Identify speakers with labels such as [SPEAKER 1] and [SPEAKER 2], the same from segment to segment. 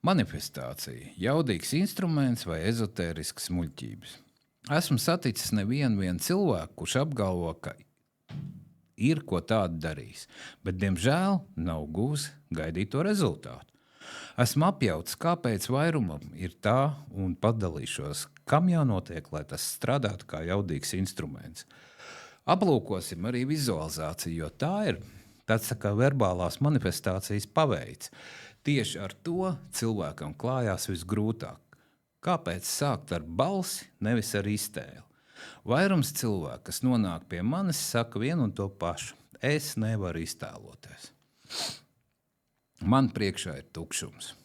[SPEAKER 1] Manifestācija – jaudīgs instruments vai ezotērisks muļķības. Esmu saticis nevienu cilvēku, kurš apgalvo, ka ir ko tādu darījis, bet, diemžēl, nav guvis gaidīto rezultātu. Esmu apjauts, kāpēc vairumam ir tā, un padalīšos, kam jānotiek, lai tas strādātu kā jaudīgs instruments. Aplūkosim arī vizualizāciju, jo tā ir tāds kā verbālās manifestācijas paveids. Tieši ar to cilvēkam klājās visgrūtāk. Kāpēc sākt ar balsi, nevis ar iztēli? Vairums cilvēku, kas nonāk pie manis, saka vienu un to pašu. Es nevaru iztēloties. Man priekšā ir tukšums.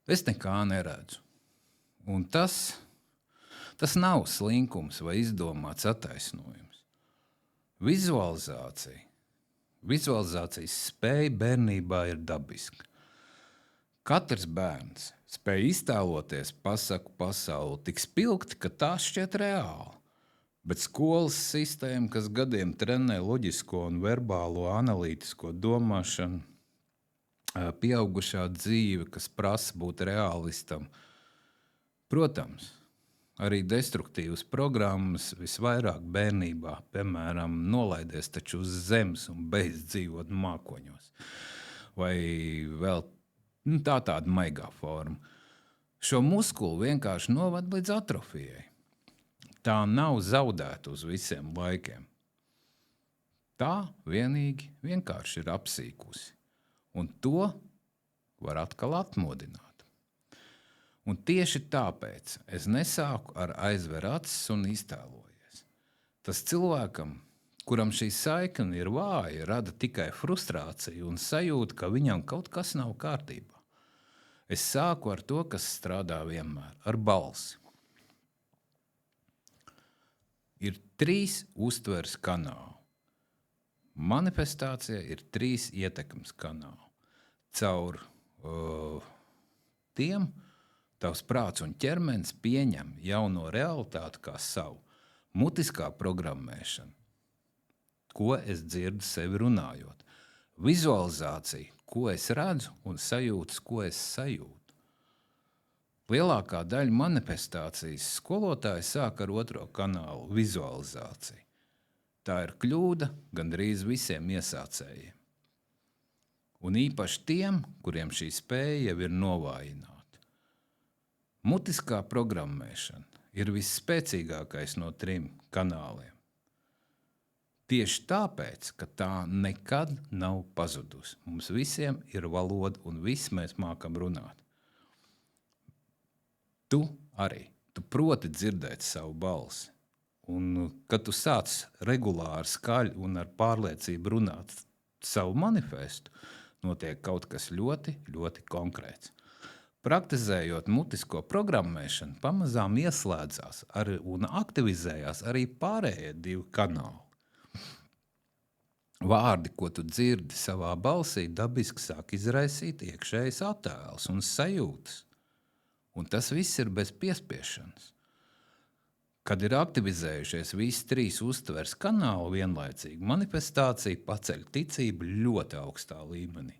[SPEAKER 1] Es nekā neredzu. Un tas nav slinkums vai izdomāts attaisnojums. Vizualizācijas spēja bērnībā ir dabiska. Katrs bērns spēj iztēloties pasaku pasauli tik spilgti, ka tā šķiet reāli. Bet skolas sistēma, kas gadiem trenē loģisko un verbālo analītisko domāšanu, pieaugušā dzīve, kas prasa būt realistam. Protams, arī destruktīvas programmas visvairāk bērnībā, piemēram, nolaidies taču uz zemes un beidz dzīvot mākoņos. Vai vēl tāda maigā forma. Šo muskuli vienkārši novad līdz atrofijai. Tā nav zaudēta uz visiem laikiem. Tā vienkārši ir apsīkusi. Un to var atkal atmodināt. Un tieši tāpēc es nesāku ar aizver acis un iztēlojies. Tas cilvēkam, kuram šī saikne ir vāja, rada tikai frustrāciju un sajūtu, ka viņam kaut kas nav kārtībā. Es sāku ar to, kas strādā vienmēr, ar balsi. Ir 3 uztveres kanāli. Manifestācija ir 3 ietekmes kanāli. Caur tiem tavs prāts un ķermenis pieņem jauno realitāti kā savu. Mutiskā programmēšana, ko es dzirdu sevi runājot. Vizualizācija, ko es redzu, un sajūtas, ko es sajūtu. Lielākā daļa manifestācijas skolotāji sāk ar 2. kanālu – vizualizāciju. Tā ir kļūda gandrīz visiem iesācējiem. Un īpaši tiem, kuriem šī spēja jau ir novājināta. Mutiskā programmēšana ir visspēcīgākais no 3 kanāliem. Tieši tāpēc, ka tā nekad nav pazudusi. Mums visiem ir valoda un visi mēs mākam runāt. Tu arī. Tu proti dzirdēt savu balsi. Un, kad tu sāc regulāri skaļi un ar pārliecību runāt savu manifestu, notiek kaut kas ļoti, ļoti konkrēts. Praktizējot mutisko programmēšanu, pamazām ieslēdzās un aktivizējās arī pārējie 2 kanāli. Vārdi, ko tu dzirdi savā balsī, dabiski sāk izraisīt iekšējas attēlus un sajūtas. Un tas viss ir bez piespiešanas. Kad ir aktivizējušies visi 3 uztveres kanāli vienlaicīgi, manifestācija paceļ ticību ļoti augstā līmenī.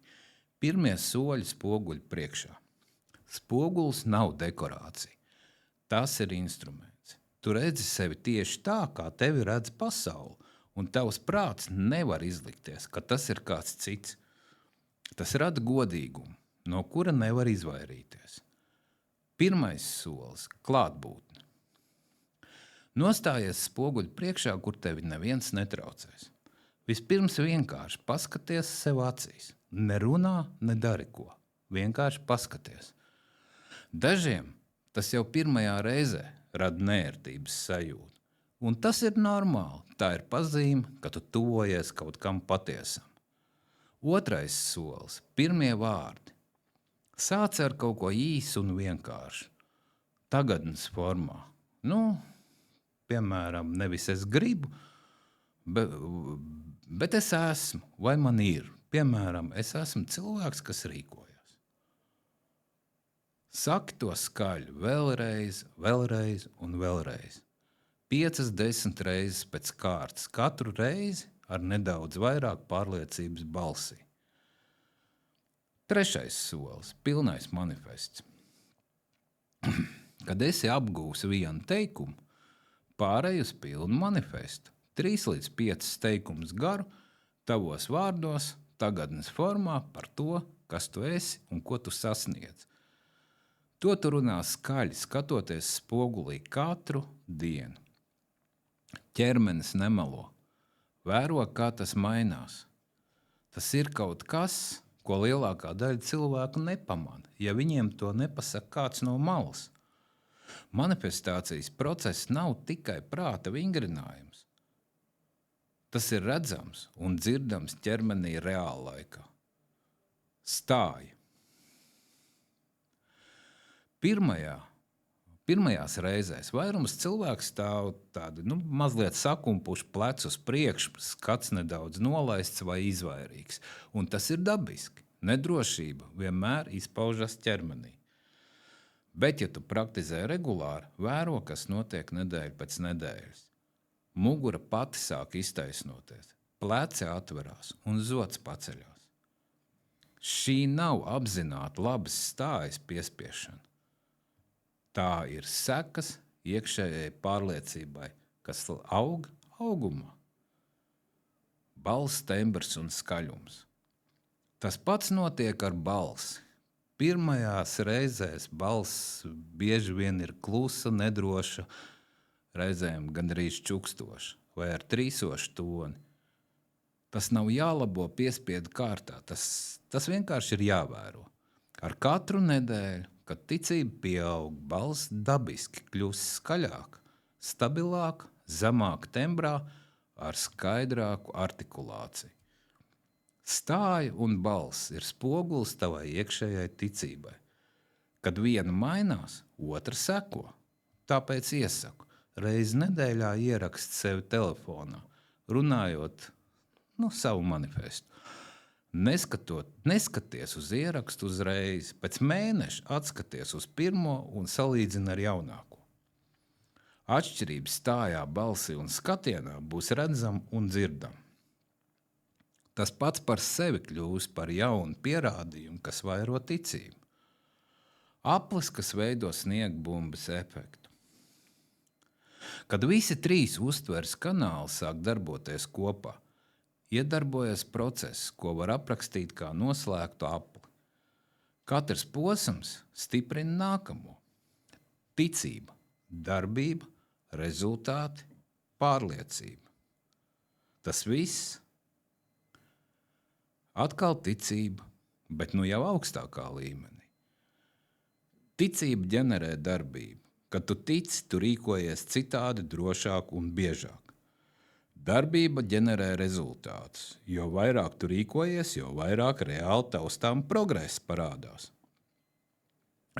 [SPEAKER 1] Pirmie soļi spoguļu priekšā. Spogulis nav dekorācija. Tas ir instruments. Tu redzi sevi tieši tā, kā tevi redz pasauli, un tavs prāts nevar izlikties, ka tas ir kāds cits. Tas rada godīgumu, no kura nevar izvairīties. Pirmais solis – klātbūtne. Nostājies spoguļu priekšā, kur tevi neviens netraucēs. Vispirms vienkārši paskaties sev acīs. Nerunā, nedari ko. Vienkārši paskaties. Dažiem tas jau pirmajā reizē rada neērtības sajūtu. Un tas ir normāli. Tā ir pazīme, ka tu tuvojies kaut kam patiesam. Otrais solis – pirmie vārdi. Sāc ar kaut ko īsu un vienkāršu. Tagadnes formā. Piemēram, nevis es gribu, bet es esmu, vai man ir. Piemēram, es esmu cilvēks, kas rīkojas. Saki to skaļi vēlreiz, vēlreiz un vēlreiz. 5-10 reizes pēc kārtas, katru reizi ar nedaudz vairāk pārliecības balsī. Trešais solis – pilnais manifests. Kad esi apgūs vienu teikumu, pārēj uz pilnu manifestu. 3 līdz 5 teikumus garu, tavos vārdos, tagadnes formā par to, kas tu esi un ko tu sasniedz. To tu runā skaļi, skatoties spogulī katru dienu. Ķermenis nemelo. Vēro, kā tas mainās. Tas ir kaut kas, ko lielākā daļa cilvēku nepamana, ja viņiem to nepasaka kāds no malas. Manifestācijas process nav tikai prāta vingrinājums. Tas ir redzams un dzirdams ķermenī reāla laikā. Stāja. Pirmajās reizēs vairums cilvēku stāv tādi mazliet sakumpuši plecu uz priekšu, skats nedaudz nolaists vai izvairīgs. Un tas ir dabiski. Nedrošība vienmēr izpaužas ķermenī. Bet, ja tu praktizē regulāri, vēro, kas notiek nedēļu pēc nedēļas. Mugura pati sāk iztaisnoties, pleci atverās un zods paceļās. Šī nav apzināta labas stājas piespiešana. Tā ir sekas iekšējai pārliecībai, kas aug augumā. Balss, tembrs un skaļums. Tas pats notiek ar balsi. Pirmajās reizēs balss bieži vien ir klusa, nedroša, reizēm gandrīz čukstoša vai ar trīsošu toni. Tas nav jālabo piespiedu kārtā, tas vienkārši ir jāvēro. Ar katru nedēļu, kad ticība pieaug, balss dabiski kļūst skaļāk, stabilāk, zemāk tembrā, ar skaidrāku artikulāciju. Stāja un balss ir spogulis tavai iekšējai ticībai. Kad viena mainās, otra seko. Tāpēc iesaku, reizi nedēļā ierakst sevi telefonā, runājot savu manifestu. Neskaties uz ierakstu uzreiz, pēc mēneša atskaties uz pirmo un salīdzini ar jaunāko. Atšķirības stājā, balsī un skatienā būs redzama un dzirdama. Tas pats par sevi kļūs par jaunu pierādījumu, kas vairo ticību. Aplis, kas veido sniegbumbas efektu. Kad visi 3 uztveres kanāli sāk darboties kopā, iedarbojas process, ko var aprakstīt kā noslēgtu apli. Katrs posms stiprina nākamo. Ticība, darbība, rezultāti, pārliecība. Tas viss atkal ticība, bet jau augstākā līmenī. Ticība ģenerē darbību. Kad tu tici, tu rīkojies citādi, drošāk un biežāk. Darbība ģenerē rezultātus. Jo vairāk tu rīkojies, jo vairāk reāli taustām progress parādās.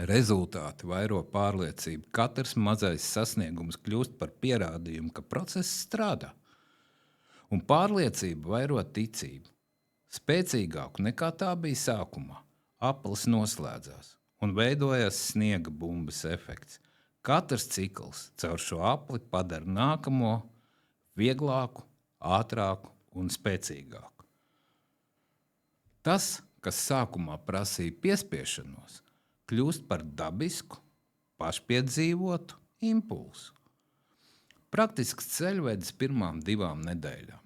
[SPEAKER 1] Rezultāti vairo pārliecību. Katrs mazais sasniegums kļūst par pierādījumu, ka process strādā. Un pārliecība vairo ticību. Spēcīgāku nekā tā bija sākumā. Aplis noslēdzās un veidojas sniega bumbas efekts. Katrs cikls caur šo apli padara nākamo vieglāku, ātrāku un spēcīgāku. Tas, kas sākumā prasīja piespiešanos, kļūst par dabisku, pašpiedzīvotu impulsu. Praktisks ceļvedis pirmām 2 nedēļām.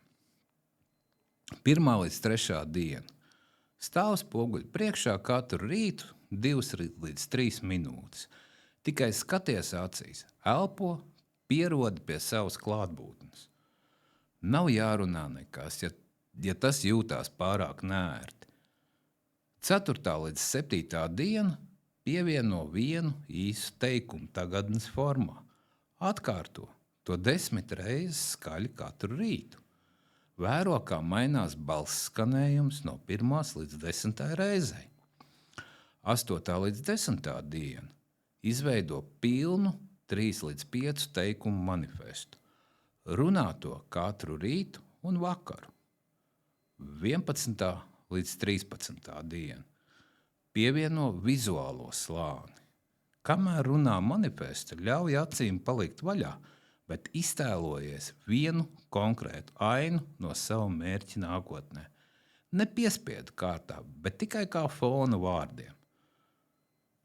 [SPEAKER 1] 1. līdz 3. diena. Stāv spoguļu priekšā katru rītu 2 līdz 3 minūtes. Tikai skaties acīs, elpo, pierodi pie savas klātbūtnes. Nav jārunā nekas, ja tas jūtās pārāk neērti. 4. līdz 7. diena pievieno vienu īsu teikumu tagadnes formā. Atkārto to 10 reizes skaļi katru rītu. Vēro, kā mainās balss skanējums no 1. līdz 10. reizei. 8. līdz 10. diena izveido pilnu 3 līdz 5 teikumu manifestu. Runā to katru rītu un vakaru. 11. līdz 13. diena pievieno vizuālo slāni. Kamēr runā manifestu, ļauj acīm palikt vaļā, bet iztēlojies vienu konkrētu ainu no sava mērķa nākotnē. Ne piespiedu kārtā, bet tikai kā fona vārdiem.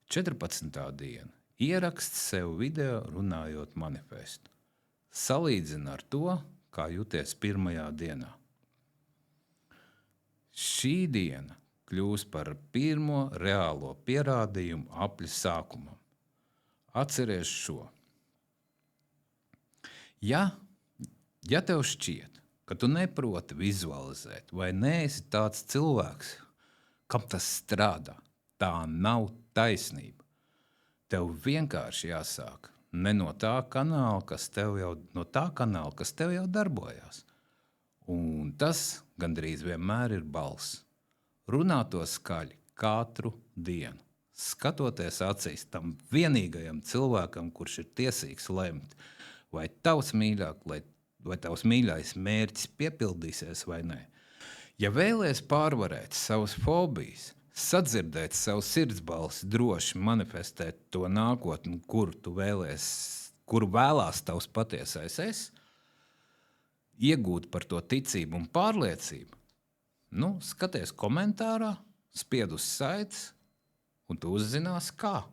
[SPEAKER 1] 14. diena. Ierakst sev video runājot manifestu. Salīdzina ar to, kā jūties pirmajā dienā. Šī diena kļūs par pirmo reālo pierādījumu apļa sākumam. Atceries šo. Ja tev šķiet, ka tu neproti vizualizēt, vai neesi tāds cilvēks, kam tas strādā, tā nav taisnība. Tev vienkārši jāsāk ne no tā kanāla, kas tev jau darbojās. Un tas gandrīz vienmēr ir balss. Runā to skaļi katru dienu. Skatoties acīs tam vienīgajam cilvēkam, kurš ir tiesīgs lemt, vai tavs mīļais mērķis piepildīsies vai nē. Ja vēlies pārvarēt savas fobijas, sadzirdēt savu sirdsbalsi, droši manifestēt to nākotni, kuru vēlās tavs patiesais es, iegūt par to ticību un pārliecību, skaties komentārā, spied uz saites, un tu uzzināsi, kā.